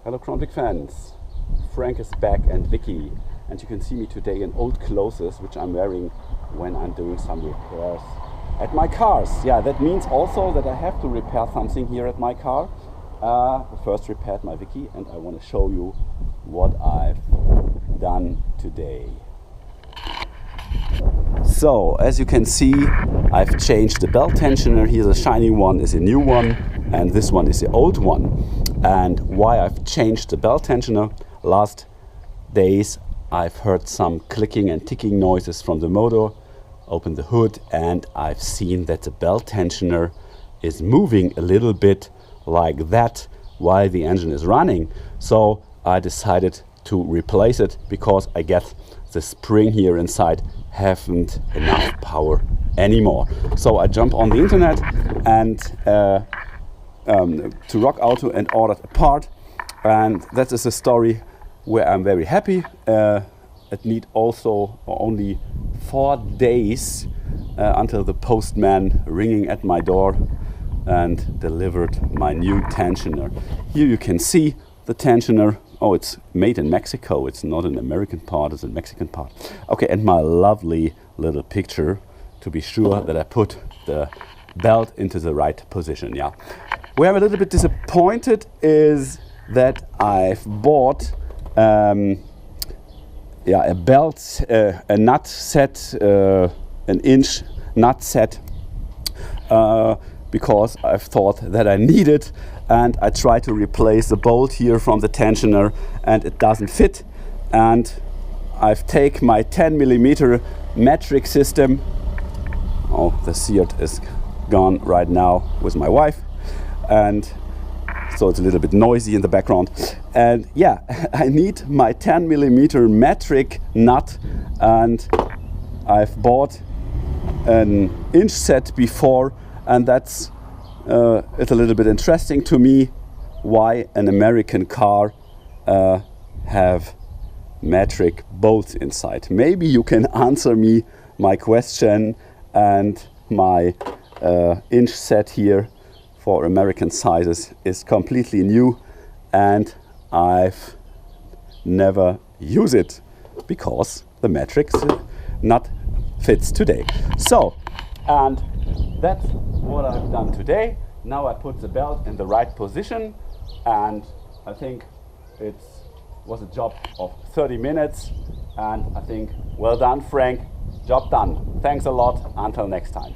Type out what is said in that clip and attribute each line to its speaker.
Speaker 1: Hello Cronvik fans, Frank is back and Vicky, and you can see me today in old clothes which I'm wearing when I'm doing some repairs at my cars. Yeah, that means also that I have to repair something here at my car. First repaired my Vicky, and I want to show you what I've done today. So as you can see, I've changed the belt tensioner. Here the shiny one is a new one and this one is the old one. And why I've changed the belt tensioner: last days I've heard some clicking and ticking noises from the motor. Open the hood and I've seen that the belt tensioner is moving a little bit like that while the engine is running. So I decided to replace it because I guess the spring here inside haven't enough power anymore. So I jumped on the internet and to Rock Auto and ordered a part, and that is a story where I'm very happy. It need also only 4 days until the postman ringing at my door and delivered my new tensioner. Here you can see the tensioner. Oh, it's made in Mexico. It's not an American part, it's a Mexican part. Okay, and my lovely little picture to be sure that I put the belt into the right position. Yeah. Where I'm a little bit disappointed is that I've bought a belt, a nut set, an inch nut set, because I've thought that I need it, and I tried to replace the bolt here from the tensioner and it doesn't fit. And I've taken my 10mm metric system. Oh, the Seat is gone right now with my wife, and so it's a little bit noisy in the background. And yeah, I need my 10mm metric nut, and I've bought an inch set before, and that's it's a little bit interesting to me why an American car have metric bolts inside. Maybe you can answer me my question, and my inch set here for American sizes is completely new, and I've never used it because the metric nut fits today. So, and that's what I've done today. Now I put the belt in the right position, and I think it was a job of 30 minutes, and I think well done, Frank. Job done. Thanks a lot. Until next time.